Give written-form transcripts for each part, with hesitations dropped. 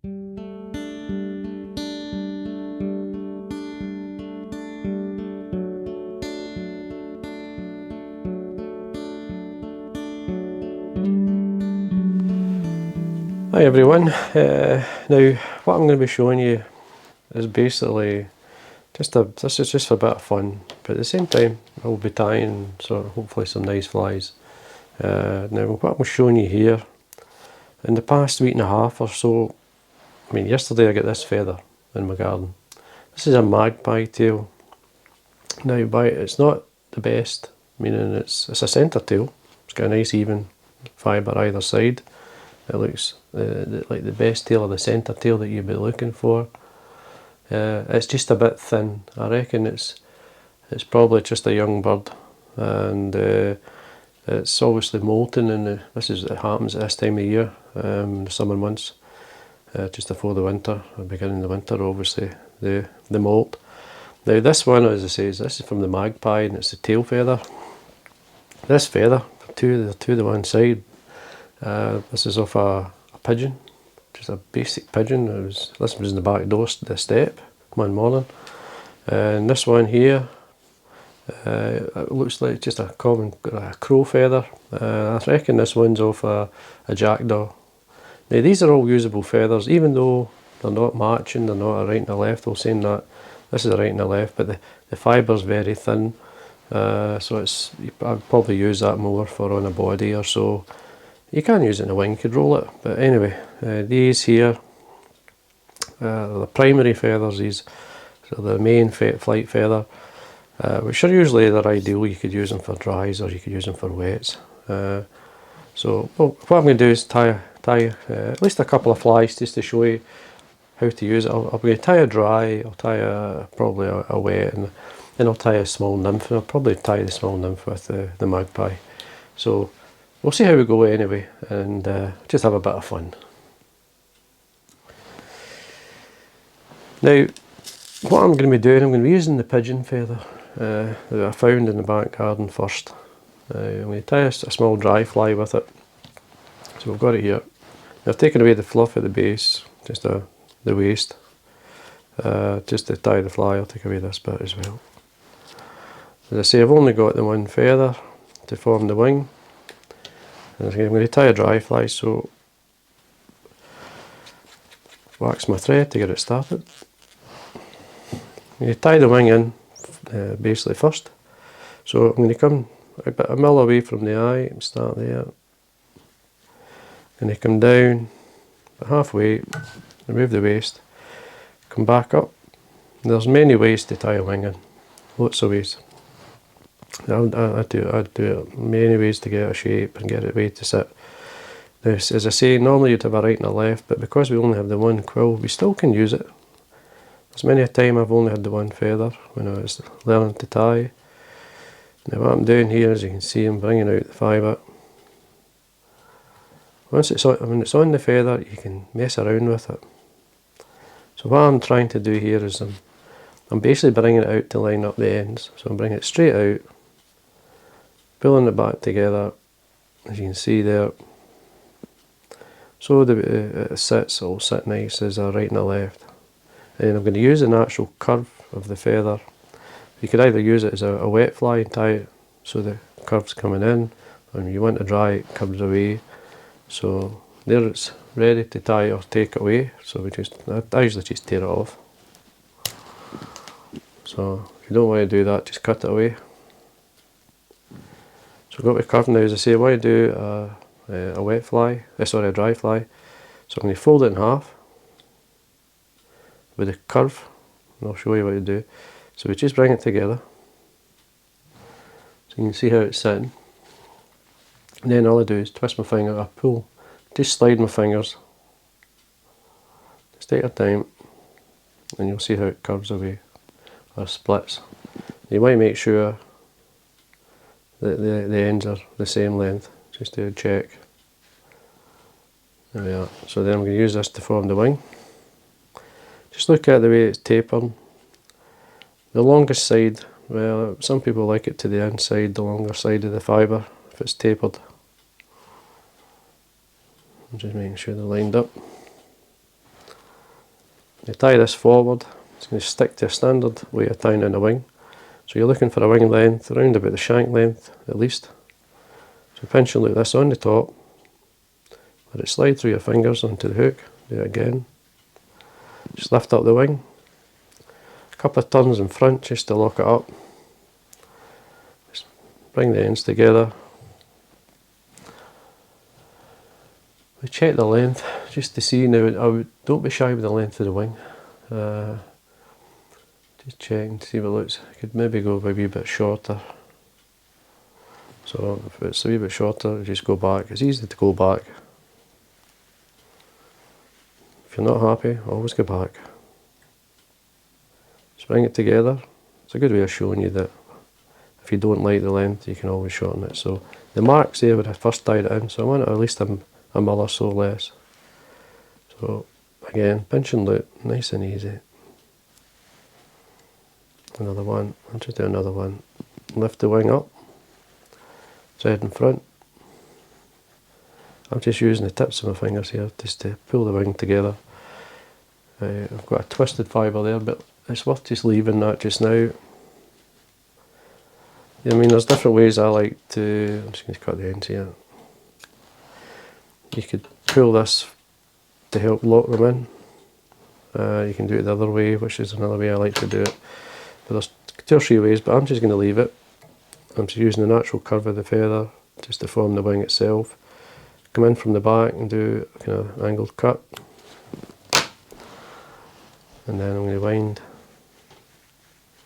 Hi everyone, now what I'm going to be showing you is basically this is just for a bit of fun, but at the same time I'll be tying sort of hopefully some nice flies. Now what I'm showing you here, in the past week and a half or so, I mean yesterday I got this feather in my garden. This is a magpie tail. Now it's not the best, meaning it's a centre tail, it's got a nice even fibre either side. It looks like the best tail or the centre tail that you'd be looking for. It's just a bit thin. I reckon it's probably just a young bird, and it's obviously molting, and it happens at this time of year, the summer months, just before the winter, or beginning of the winter. Obviously the molt. Now this one, as I say, this is from the magpie, and it's the tail feather. This feather, two to one side. This is off a pigeon, just a basic pigeon. This was in the back door, the step, one morning. And this one here, it looks like just a common crow feather. I reckon this one's off a jackdaw. Now these are all usable feathers, even though they're not matching, they're not a right and a left. I'll say that this is a right and a left, but the fibre's very thin, so I'd probably use that more for on a body or so. You can use it in a wing, you could roll it, but anyway, these here are the primary feathers. These are the main flight feather, which are usually they're ideal. You could use them for dries or you could use them for wets. So what I'm going to do is tie at least a couple of flies just to show you how to use it. I'm going to tie a dry, I'll tie probably a wet, and then I'll tie a small nymph, and I'll probably tie the small nymph with the magpie. So we'll see how we go anyway, and just have a bit of fun. Now, what I'm going to be doing, I'm going to be using the pigeon feather that I found in the back garden first. I'm going to tie a small dry fly with it. So we've got it here. Now I've taken away the fluff at the base, just the waist. Just to tie the fly, I'll take away this bit as well. As I say, I've only got the one feather to form the wing. And I'm going to tie a dry fly, so wax my thread to get it started. I'm going to tie the wing in basically first. So I'm going to come about a mil away from the eye and start there. I'm going to come down about halfway, remove the waist, come back up. There's many ways to tie a wing in, lots of ways. I'd do it many ways to get a shape and get it way to sit. Now, as I say, normally you'd have a right and a left, but because we only have the one quill, we still can use it. There's many a time I've only had the one feather when I was learning to tie. Now what I'm doing here, as you can see, I'm bringing out the fibre. When it's on the feather, you can mess around with it. So what I'm trying to do here is I'm basically bringing it out to line up the ends. So I'm bringing it straight out, pulling it back together, as you can see there. So it'll sit nice as a right and a left. And I'm going to use the natural curve of the feather. You could either use it as a wet fly and tie it so the curve's coming in, or if you want to dry it, comes away. So there it's ready to tie or take away. So I usually just tear it off. So if you don't want to do that, just cut it away. So I've got my curve now. As I say, I want to do a wet fly, a dry fly. So I'm going to fold it in half with a curve, and I'll show you what to do. So we just bring it together, so you can see how it's sitting. And then all I do is twist my finger, I pull, just slide my fingers. Just take your time, and you'll see how it curves away, or splits. You want to make sure that the ends are the same length, just to check. There we are. So then I'm going to use this to form the wing. Just look at the way it's tapered. The longest side, well, some people like it to the inside, the longer side of the fibre, if it's tapered. I'm just making sure they're lined up. You tie this forward, it's going to stick to a standard way of tying in a wing. So you're looking for a wing length around about the shank length at least. So pinch and loop this on the top, let it slide through your fingers onto the hook, do it again. Just lift up the wing, a couple of turns in front just to lock it up. Just bring the ends together. We check the length just to see. Now, don't be shy with the length of the wing. Just check and see what it looks. I could maybe go a wee bit shorter. So if it's a wee bit shorter, just go back. It's easy to go back. If you're not happy, always go back. Just bring it together. It's a good way of showing you that if you don't like the length, you can always shorten it. So the mark's there when I first tied it in, so I want it at least a mil or so less. So again, pinch and loop, nice and easy. Another one, I'll just do another one. Lift the wing up, thread in front. I'm just using the tips of my fingers here just to pull the wing together. I've got a twisted fibre there, but it's worth just leaving that just now. I mean, there's different ways I like to, I'm just going to cut the ends here. You could pull this to help lock them in. You can do it the other way, which is another way I like to do it. But there's 2 or 3 ways, but I'm just going to leave it. I'm just using the natural curve of the feather just to form the wing itself. Come in from the back and do a kind of angled cut. And then I'm going to wind.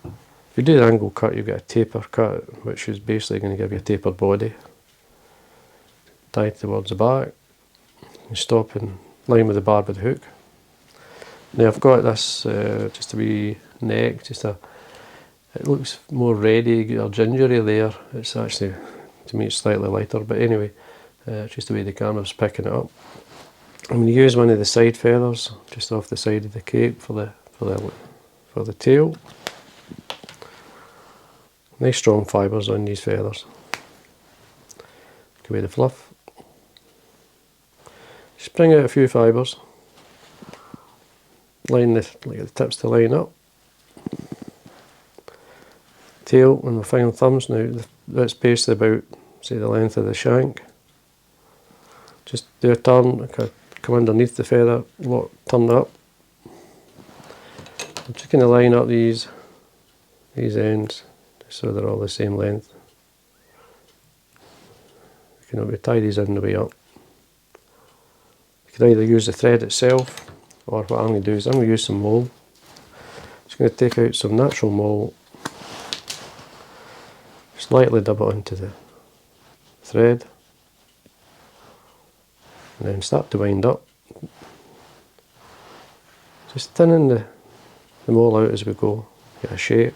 If you do the angled cut, you get a taper cut, which is basically going to give you a tapered body. Tie towards the back. You stop in line with the barb of the hook. Now I've got this just a wee neck, it looks more reddy or gingery there. It's actually, to me, it's slightly lighter, but anyway, just the way the camera's picking it up. I'm going to use one of the side feathers just off the side of the cape for the tail. Nice strong fibres on these feathers. Take away the fluff. Just bring out a few fibres. Line the tips to line up. Tail and the final thumbs now, that's basically about, say, the length of the shank. Just do a turn, come underneath the feather, turn it up. I'm just going to line up these ends just so they're all the same length. You can tie these in the way up. You can either use the thread itself, or what I'm going to do is I'm going to use some wool. Just going to take out some natural wool, slightly dip it into the thread, and then start to wind up. Just thinning the wool out as we go, get a shape.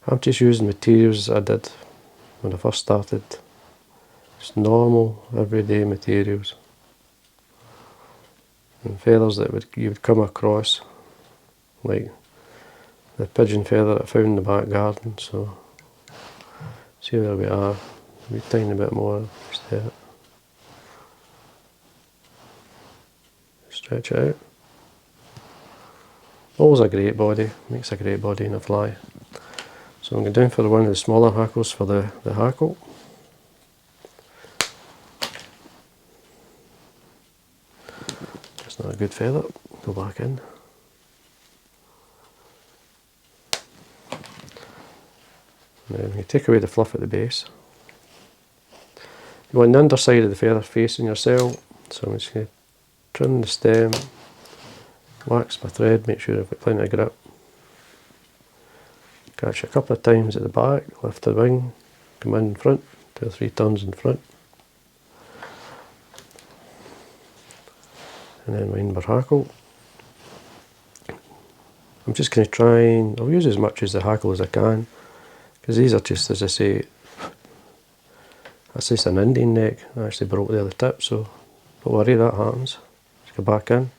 I'm just using materials I did when I first started. Just normal, everyday materials. And feathers that you would come across, like the pigeon feather I found in the back garden. So, see where we are. Maybe a tiny bit more, just there. Stretch it out. Always a great body, makes a great body in a fly. So I'm going down for one of the smaller hackles for the hackle. That's not a good feather, go back in. Now you take away the fluff at the base. You want the underside of the feather facing yourself, so I'm just going to trim the stem, wax my thread, make sure I've got plenty of grip. Catch a couple of times at the back, lift the wing, come in front, 2 or 3 turns in front. And then wind my hackle. I'm just going to try and, I'll use as much as the hackle as I can, because these are just, as I say, that's just an Indian neck. I actually broke the other tip, so don't worry, that happens. Just go back in.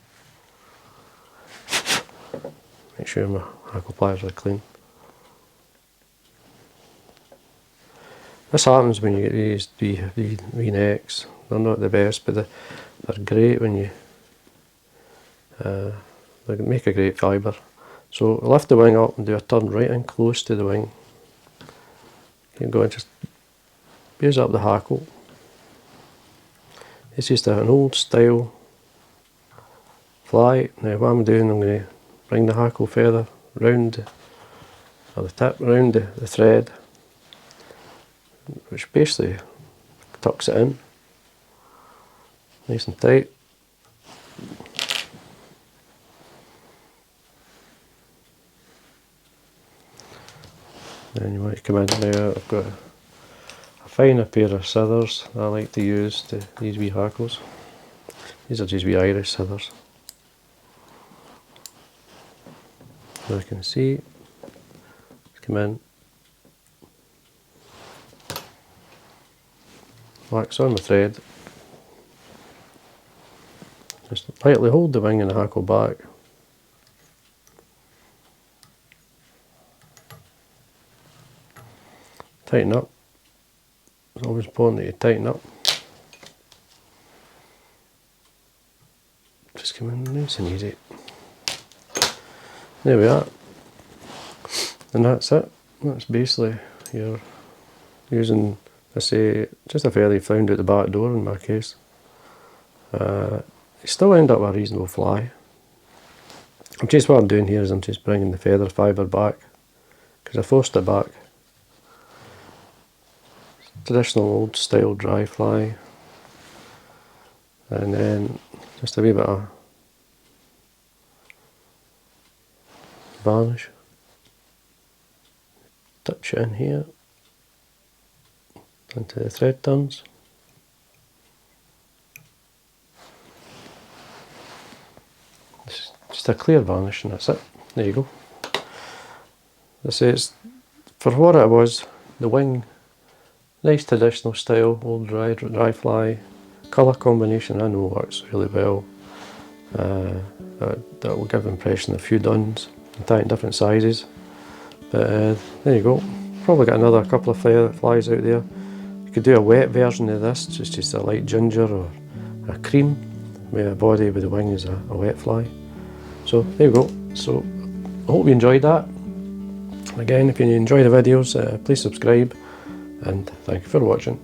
Make sure my hackle pliers are clean. This happens when you get these wee necks. They're not the best, but they're great when you, they make a great fibre. So lift the wing up and do a turn right in close to the wing. Keep going, just use up the hackle. It's just an old style fly. Now what I'm doing, I'm going to bring the hackle further round, or the tip round the thread, which basically tucks it in nice and tight. Then you want to come in now. I've got a finer pair of scissors that I like to use to these wee hackles. These are just wee Irish scissors. As you can see, come in, wax on the thread, just lightly hold the wing and the hackle back. Tighten up. It's always important that you tighten up. Just come in nice and easy. There we are. And that's it. That's basically, you're using, I say, just a fairly found out the back door in my case. You still end up with a reasonable fly. Just what I'm doing here is I'm just bringing the feather fibre back, because I forced it back. Traditional old style dry fly, and then just a wee bit of varnish, touch it in here into the thread turns. Just a clear varnish and that's it. There you go. This is, for what it was, the wing, nice traditional style, old dry fly, colour combination I know works really well. That will give the impression of a few duns, in different sizes. But there you go. Probably got another couple of flies out there. You could do a wet version of this, just a light ginger or a cream, with a body with the wing is a wet fly. So there you go. So I hope you enjoyed that. Again, if you enjoy the videos, please subscribe, and thank you for watching.